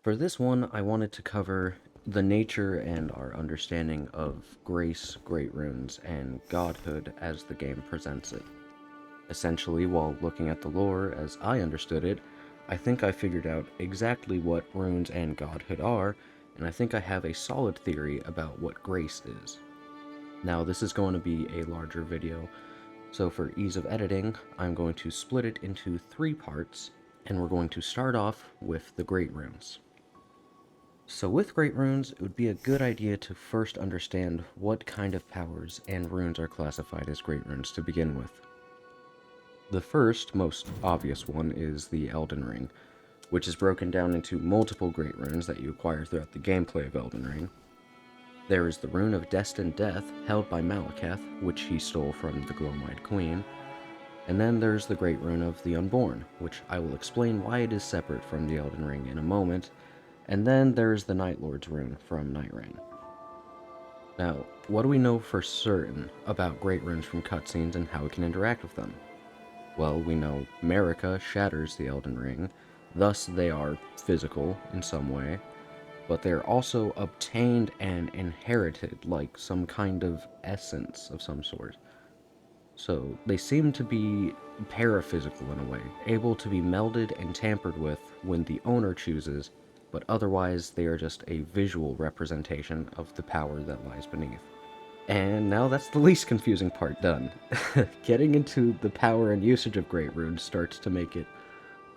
For this one, I wanted to cover the nature and our understanding of grace, great runes, and godhood as the game presents it. Essentially, while looking at the lore as I understood it, I think I figured out exactly what runes and godhood are, and I think I have a solid theory about what grace is. Now, this is going to be a larger video, so for ease of editing, I'm going to split it into 3 parts, and we're going to start off with the great runes. So with great runes, it would be a good idea to first understand what kind of powers and runes are classified as great runes to begin with. The first, most obvious one is the Elden Ring, which is broken down into multiple great runes that you acquire throughout the gameplay of Elden Ring. There is the rune of destined death, held by Malekith, which he stole from the Glowmite Queen. And then there's the great rune of the Unborn, which I will explain why it is separate from the Elden Ring in a moment. And then there's the Night Lord's rune from Night Rain. Now, what do we know for certain about great runes from cutscenes and how we can interact with them? Well, we know Marika shatters the Elden Ring, thus they are physical in some way, but they're also obtained and inherited like some kind of essence of some sort. So they seem to be paraphysical in a way, able to be melded and tampered with when the owner chooses, but otherwise they are just a visual representation of the power that lies beneath. And now that's the least confusing part done. Getting into the power and usage of Great Runes starts to make it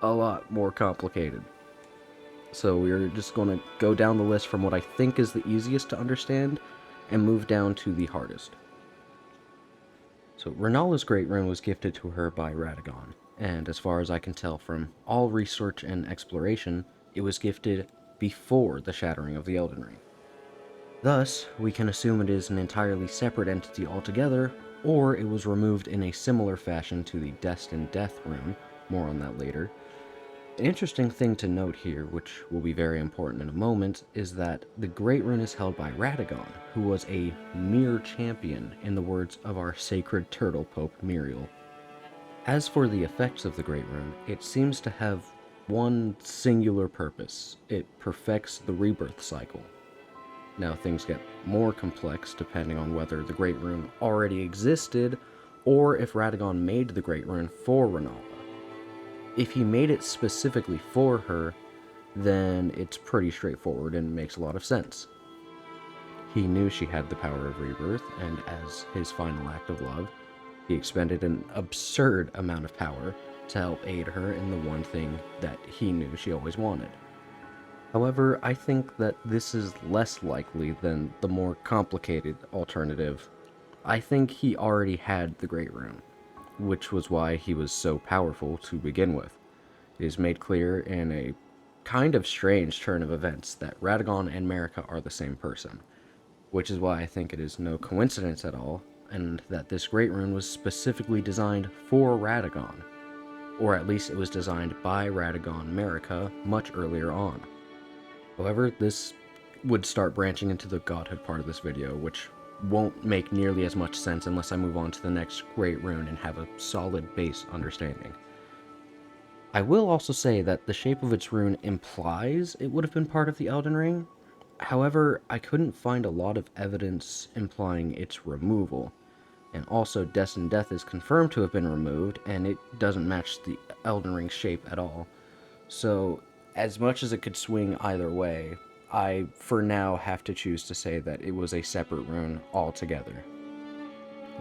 a lot more complicated. So we're just going to go down the list from what I think is the easiest to understand and move down to the hardest. So Rennala's Great Rune was gifted to her by Radagon, and as far as I can tell from all research and exploration, it was gifted before the shattering of the Elden Ring. Thus, we can assume it is an entirely separate entity altogether, or it was removed in a similar fashion to the Destined Death rune, more on that later. An interesting thing to note here, which will be very important in a moment, is that the Great Rune is held by Radagon, who was a mere champion, in the words of our sacred turtle Pope Muriel. As for the effects of the Great Rune, it seems to have one singular purpose. It perfects the rebirth cycle. Now things get more complex depending on whether the Great Rune already existed, or if Radagon made the Great Rune for Rennala. If he made it specifically for her, then it's pretty straightforward and makes a lot of sense. He knew she had the power of rebirth, and as his final act of love, he expended an absurd amount of power to help aid her in the one thing that he knew she always wanted. However, I think that this is less likely than the more complicated alternative. I think he already had the Great Rune, which was why he was so powerful to begin with. It is made clear in a kind of strange turn of events that Radagon and Marika are the same person, which is why I think it is no coincidence at all, and that this Great Rune was specifically designed for Radagon, or at least it was designed by Radagon Marika much earlier on. However, this would start branching into the Godhood part of this video, which won't make nearly as much sense unless I move on to the next Great Rune and have a solid base understanding. I will also say that the shape of its rune implies it would have been part of the Elden Ring. However, I couldn't find a lot of evidence implying its removal. And also, Destined Death is confirmed to have been removed, and it doesn't match the Elden Ring shape at all. So, as much as it could swing either way, I, for now, have to choose to say that it was a separate rune altogether.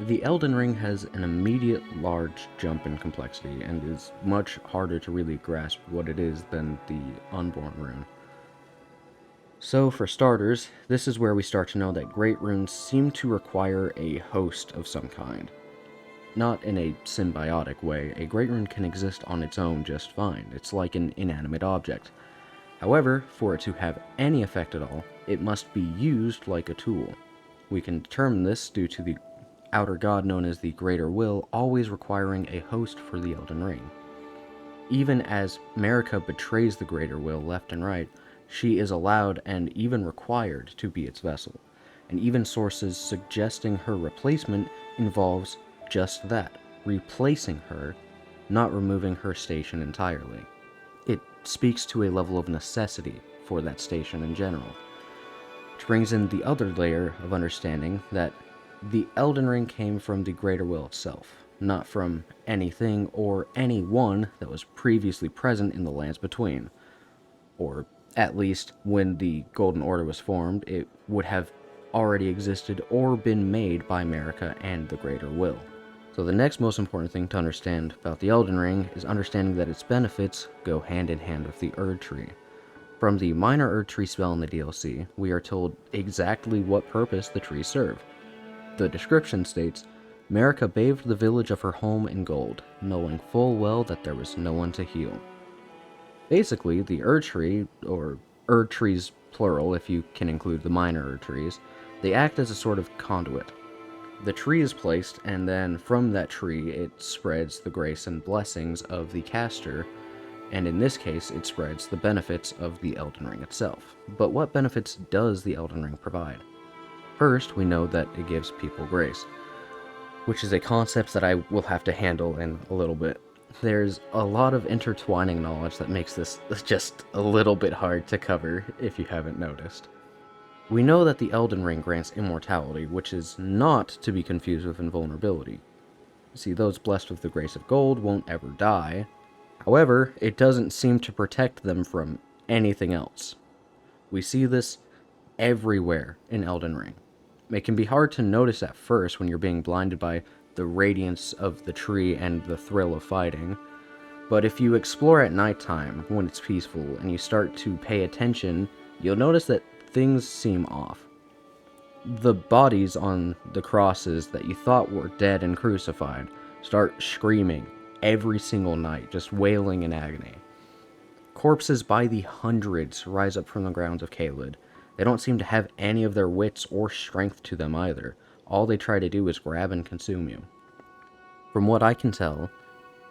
The Elden Ring has an immediate large jump in complexity, and is much harder to really grasp what it is than the Unborn rune. So, for starters, this is where we start to know that Great Runes seem to require a host of some kind. Not in a symbiotic way, a Great Rune can exist on its own just fine. It's like an inanimate object. However, for it to have any effect at all, it must be used like a tool. We can determine this due to the outer god known as the Greater Will always requiring a host for the Elden Ring. Even as Marika betrays the Greater Will left and right, she is allowed and even required to be its vessel, and even sources suggesting her replacement involves just that, replacing her, not removing her station entirely. It speaks to a level of necessity for that station in general. Which brings in the other layer of understanding that the Elden Ring came from the greater will itself, not from anything or anyone that was previously present in the lands between. Or at least when the Golden Order was formed, it would have already existed or been made by America and the greater will. So the next most important thing to understand about the Elden Ring is understanding that its benefits go hand in hand with the Erd Tree. From the minor Erd Tree spell in the DLC, we are told exactly what purpose the trees serve. The description states, America bathed the village of her home in gold, knowing full well that there was no one to heal. Basically, the Erd Tree, or Erd Trees plural if you can include the minor Erd Trees, they act as a sort of conduit. The tree is placed, and then from that tree it spreads the grace and blessings of the caster, and in this case it spreads the benefits of the Elden Ring itself. But what benefits does the Elden Ring provide? First, we know that it gives people grace, which is a concept that I will have to handle in a little bit. There's a lot of intertwining knowledge that makes this just a little bit hard to cover if you haven't noticed. We know that the Elden Ring grants immortality, which is not to be confused with invulnerability. See, those blessed with the grace of gold won't ever die. However, it doesn't seem to protect them from anything else. We see this everywhere in Elden Ring. It can be hard to notice at first when you're being blinded by the radiance of the tree and the thrill of fighting, but if you explore at nighttime when it's peaceful and you start to pay attention, you'll notice that things seem off. The bodies on the crosses that you thought were dead and crucified start screaming every single night, just wailing in agony. Corpses by the hundreds rise up from the grounds of Caelid. They don't seem to have any of their wits or strength to them either. All they try to do is grab and consume you. From what I can tell,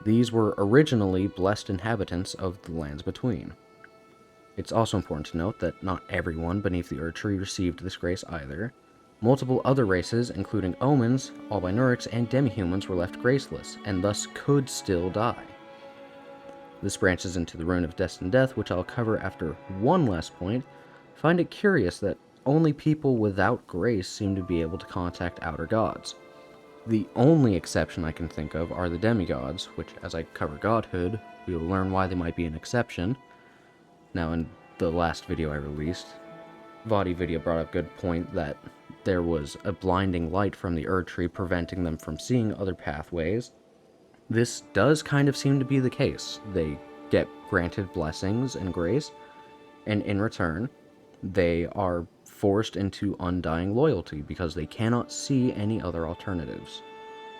these were originally blessed inhabitants of the lands between. It's also important to note that not everyone beneath the Erd Tree received this grace either. Multiple other races, including Omens, Albinurics, and Demihumans were left graceless, and thus could still die. This branches into the Rune of Destined Death, which I'll cover after one last point. Find it curious that only people without grace seem to be able to contact outer gods. The only exception I can think of are the demigods, which, as I cover Godhood, we will learn why they might be an exception. Now, in the last video I released, VodiVidya brought up a good point that there was a blinding light from the Erd Tree preventing them from seeing other pathways. This does kind of seem to be the case. They get granted blessings and grace, and in return, they are forced into undying loyalty because they cannot see any other alternatives.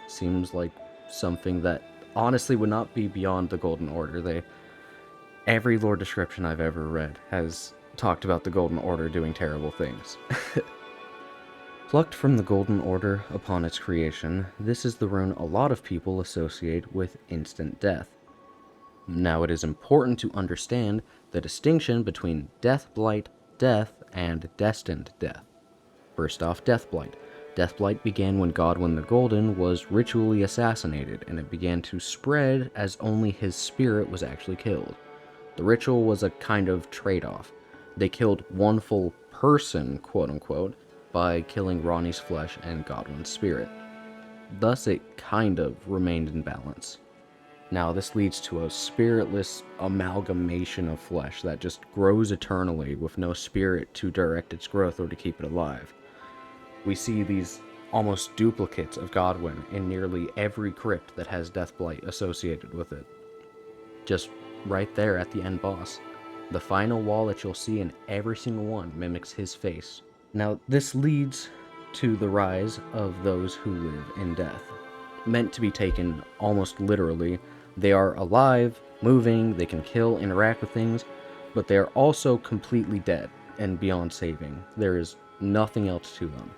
Seems like something that honestly would not be beyond the Golden Order. Every lore description I've ever read has talked about the Golden Order doing terrible things. Plucked from the Golden Order upon its creation, this is the rune a lot of people associate with instant death. Now, it is important to understand the distinction between Deathblight death and destined death. First off, Deathblight. Deathblight began when Godwyn the Golden was ritually assassinated, and it began to spread as only his spirit was actually killed. The ritual was a kind of trade-off. They killed one full person, quote-unquote, by killing Ronnie's flesh and Godwyn's spirit. Thus, it kind of remained in balance. Now, this leads to a spiritless amalgamation of flesh that just grows eternally with no spirit to direct its growth or to keep it alive. We see these almost duplicates of Godwyn in nearly every crypt that has Deathblight associated with it. Just right there at the end boss. The final wall that you'll see in every single one mimics his face. Now, this leads to the rise of those who live in death. Meant to be taken almost literally, they are alive, moving, they can kill, interact with things, but they are also completely dead and beyond saving. There is nothing else to them.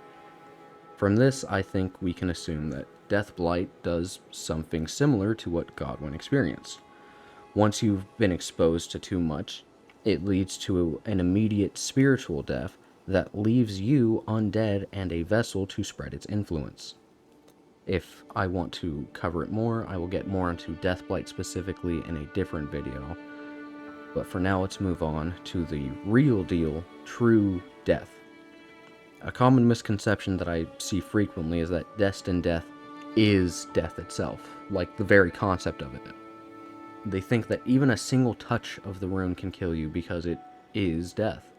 From this, I think we can assume that Deathblight does something similar to what Godwyn experienced. Once you've been exposed to too much, it leads to an immediate spiritual death that leaves you undead and a vessel to spread its influence. If I want to cover it more, I will get more into Deathblight specifically in a different video. But for now, let's move on to the real deal, true death. A common misconception that I see frequently is that destined death is death itself, like the very concept of it. They think that even a single touch of the rune can kill you because it is death.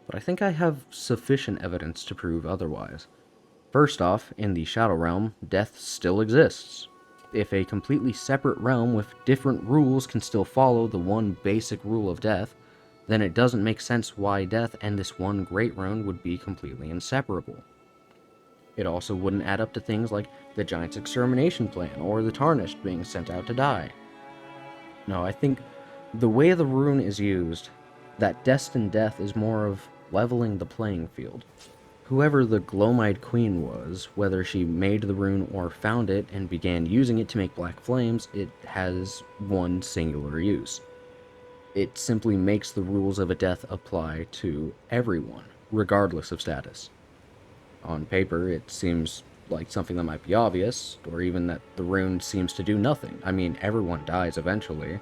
But I think I have sufficient evidence to prove otherwise. First off, in the Shadow Realm, death still exists. If a completely separate realm with different rules can still follow the one basic rule of death, then it doesn't make sense why death and this one great rune would be completely inseparable. It also wouldn't add up to things like the Giant's extermination plan or the Tarnished being sent out to die. No, I think the way the rune is used, that destined death is more of leveling the playing field. Whoever the Glowmide Queen was, whether she made the rune or found it and began using it to make black flames, it has one singular use. It simply makes the rules of a death apply to everyone, regardless of status. On paper, it seems like something that might be obvious, or even that the rune seems to do nothing. I mean, everyone dies eventually.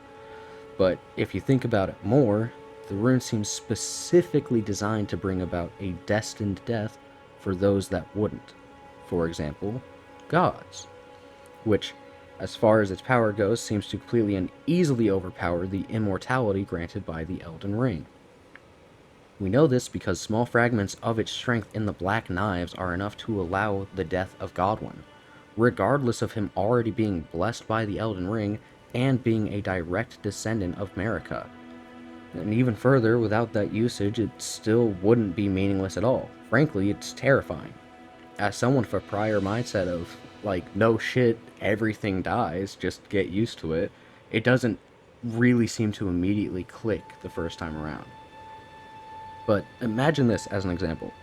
But if you think about it more, the rune seems specifically designed to bring about a destined death for those that wouldn't. For example, gods. Which, as far as its power goes, seems to completely and easily overpower the immortality granted by the Elden Ring. We know this because small fragments of its strength in the Black Knives are enough to allow the death of Godwin, regardless of him already being blessed by the Elden Ring and being a direct descendant of Marika. And even further, without that usage, it still wouldn't be meaningless at all. Frankly, it's terrifying. As someone with a prior mindset of, like, no shit, everything dies, just get used to it, it doesn't really seem to immediately click the first time around. But imagine this as an example.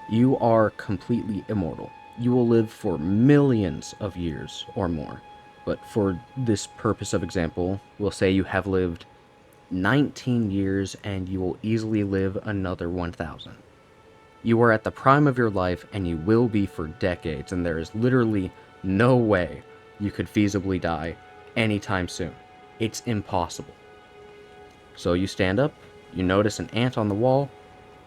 You are completely immortal. You will live for millions of years or more. But for this purpose of example, we'll say you have lived 19 years and you will easily live another 1,000. You are at the prime of your life and you will be for decades, and there is literally no way you could feasibly die anytime soon. It's impossible. So you stand up, you notice an ant on the wall,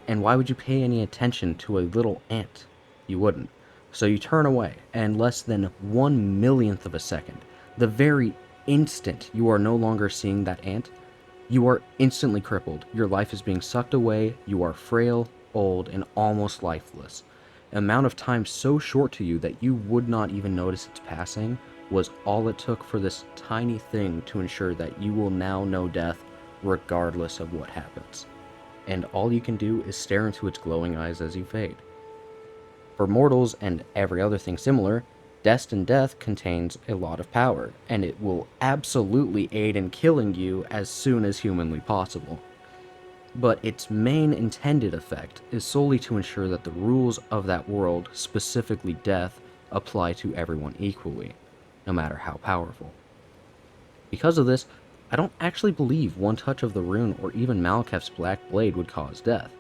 and why would you pay any attention to a little ant? You wouldn't. So you turn away, and less than 1/1,000,000th of a second, the very instant you are no longer seeing that ant, you are instantly crippled. Your life is being sucked away, you are frail, old, and almost lifeless. An amount of time so short to you that you would not even notice its passing was all it took for this tiny thing to ensure that you will now know death regardless of what happens. And all you can do is stare into its glowing eyes as you fade. For mortals and every other thing similar, destined death contains a lot of power, and it will absolutely aid in killing you as soon as humanly possible. But its main intended effect is solely to ensure that the rules of that world, specifically death, apply to everyone equally, no matter how powerful. Because of this, I don't actually believe one touch of the rune or even Malekith's Black Blade would cause death.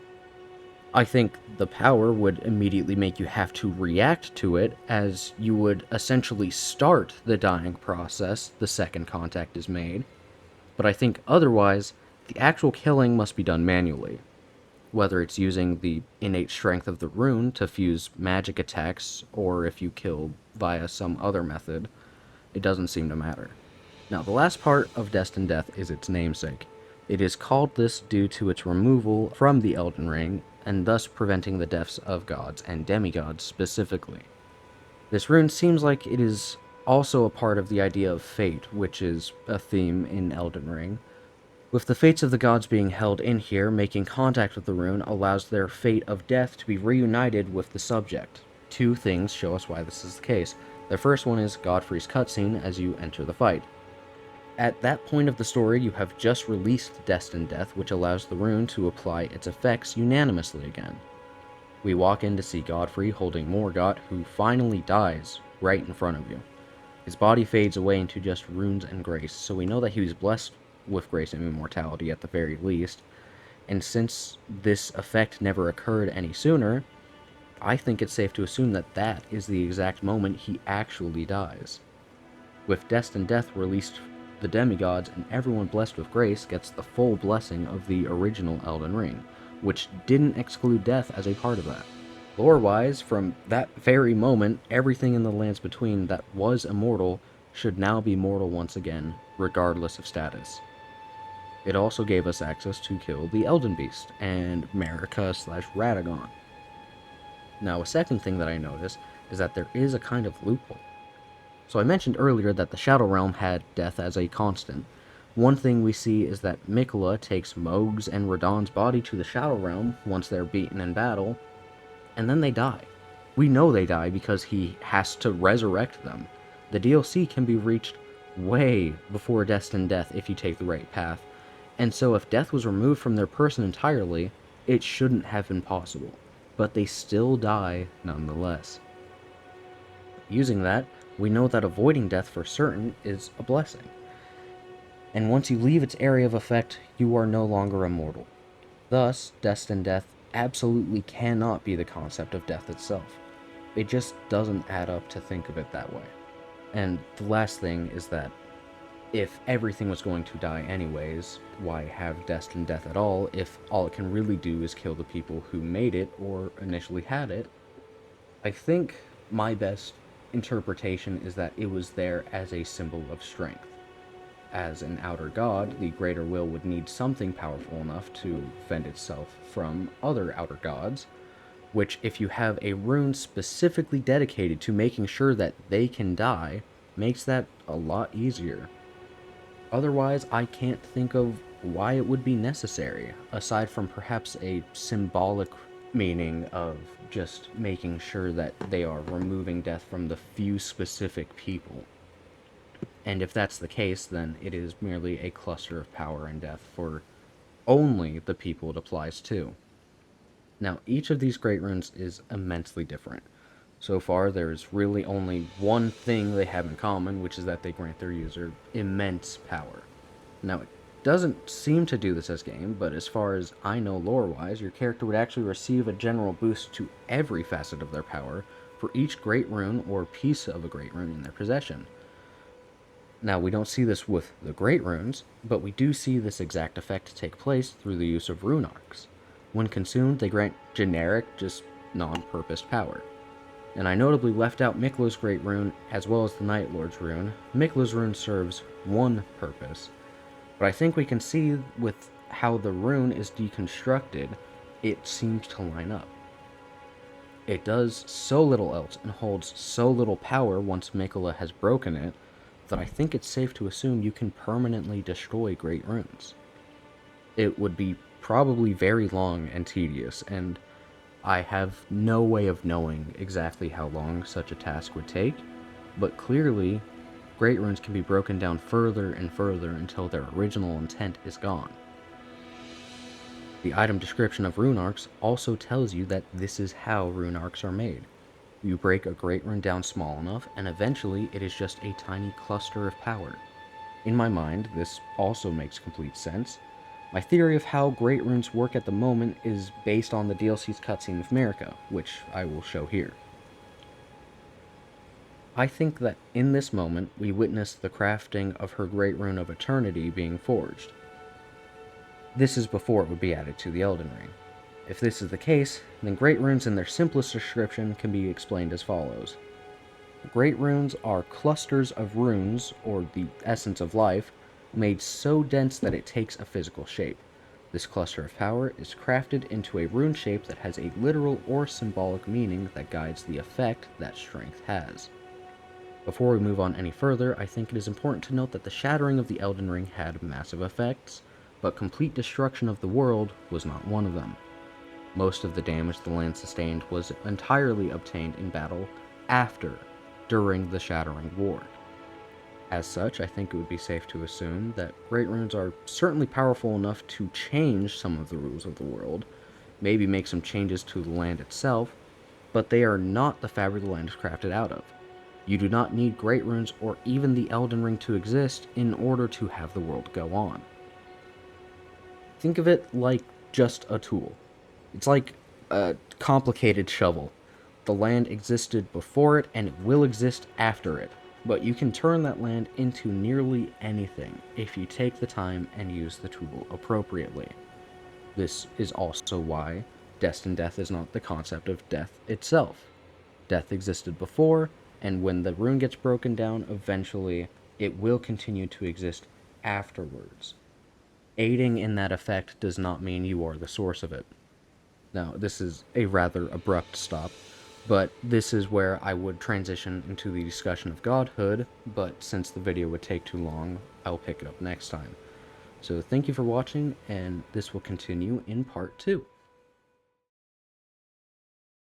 I think the power would immediately make you have to react to it, as you would essentially start the dying process the second contact is made. But I think otherwise, the actual killing must be done manually. Whether it's using the innate strength of the rune to fuse magic attacks, or if you kill via some other method, it doesn't seem to matter. Now, the last part of destined death is its namesake. It is called this due to its removal from the Elden Ring, and thus preventing the deaths of gods and demigods specifically. This rune seems like it is also a part of the idea of fate, which is a theme in Elden Ring. With the fates of the gods being held in here, making contact with the rune allows their fate of death to be reunited with the subject. Two things show us why this is the case. The first one is Godfrey's cutscene as you enter the fight. At that point of the story, you have just released Destined Death, which allows the rune to apply its effects unanimously again. We walk in to see Godfrey holding Morgott, who finally dies right in front of you. His body fades away into just runes and grace, so we know that he was blessed with grace and immortality at the very least, and since this effect never occurred any sooner, I think it's safe to assume that that is the exact moment he actually dies. With Destined Death released the demigods and everyone blessed with grace gets the full blessing of the original Elden Ring, which didn't exclude death as a part of that. Lore-wise, from that very moment, everything in the lands between that was immortal should now be mortal once again, regardless of status. It also gave us access to kill the Elden Beast and Marika/Radagon. Now, a second thing that I noticed is that there is a kind of loophole. So I mentioned earlier that the Shadow Realm had death as a constant. One thing we see is that Miquella takes Mohg's and Radagon's body to the Shadow Realm once they're beaten in battle, and then they die. We know they die because he has to resurrect them. The DLC can be reached way before destined death if you take the right path, and so if death was removed from their person entirely, it shouldn't have been possible, but they still die nonetheless. Using that, we know that avoiding death for certain is a blessing. And once you leave its area of effect, you are no longer immortal. Thus, destined death absolutely cannot be the concept of death itself. It just doesn't add up to think of it that way. And the last thing is that if everything was going to die anyways, why have destined death at all if all it can really do is kill the people who made it or initially had it? I think my best interpretation is that it was there as a symbol of strength. As an outer god, the greater will would need something powerful enough to fend itself from other outer gods, which if you have a rune specifically dedicated to making sure that they can die, makes that a lot easier. Otherwise, I can't think of why it would be necessary, aside from perhaps a symbolic meaning of just making sure that they are removing death from the few specific people. And if that's the case, then it is merely a cluster of power and death for only the people it applies to. Now, each of these great runes is immensely different. So far, there's really only one thing they have in common, which is that they grant their user immense power. Now, it doesn't seem to do this as game, but as far as I know lore-wise, your character would actually receive a general boost to every facet of their power for each great rune or piece of a great rune in their possession. Now, we don't see this with the great runes, but we do see this exact effect take place through the use of rune arcs. When consumed, they grant generic, just non-purposed power. And I notably left out Miquella's Great Rune as well as the Night Lord's Rune. Miquella's Rune serves one purpose, but I think we can see with how the rune is deconstructed, it seems to line up. It does so little else and holds so little power once Miquella has broken it, that I think it's safe to assume you can permanently destroy Great Runes. It would be probably very long and tedious, and I have no way of knowing exactly how long such a task would take, but clearly, Great Runes can be broken down further and further until their original intent is gone. The item description of rune arcs also tells you that this is how rune arcs are made. You break a Great Rune down small enough, and eventually it is just a tiny cluster of power. In my mind, this also makes complete sense. My theory of how Great Runes work at the moment is based on the DLC's cutscene with Marika, which I will show here. I think that in this moment, we witness the crafting of her Great Rune of Eternity being forged. This is before it would be added to the Elden Ring. If this is the case, then Great Runes in their simplest description can be explained as follows. Great Runes are clusters of runes, or the essence of life, made so dense that it takes a physical shape. This cluster of power is crafted into a rune shape that has a literal or symbolic meaning that guides the effect that strength has. Before we move on any further, I think it is important to note that the shattering of the Elden Ring had massive effects, but complete destruction of the world was not one of them. Most of the damage the land sustained was entirely obtained in battle during the Shattering War. As such, I think it would be safe to assume that Great Runes are certainly powerful enough to change some of the rules of the world, maybe make some changes to the land itself, but they are not the fabric the land is crafted out of. You do not need Great Runes or even the Elden Ring to exist in order to have the world go on. Think of it like just a tool. It's like a complicated shovel. The land existed before it, and it will exist after it. but you can turn that land into nearly anything if you take the time and use the tool appropriately. This is also why destined death is not the concept of death itself. Death existed before, and when the rune gets broken down, eventually it will continue to exist afterwards. Aiding in that effect does not mean you are the source of it. Now, this is a rather abrupt stop, but this is where I would transition into the discussion of Godhood, but since the video would take too long, I'll pick it up next time. So thank you for watching, and this will continue in part 2.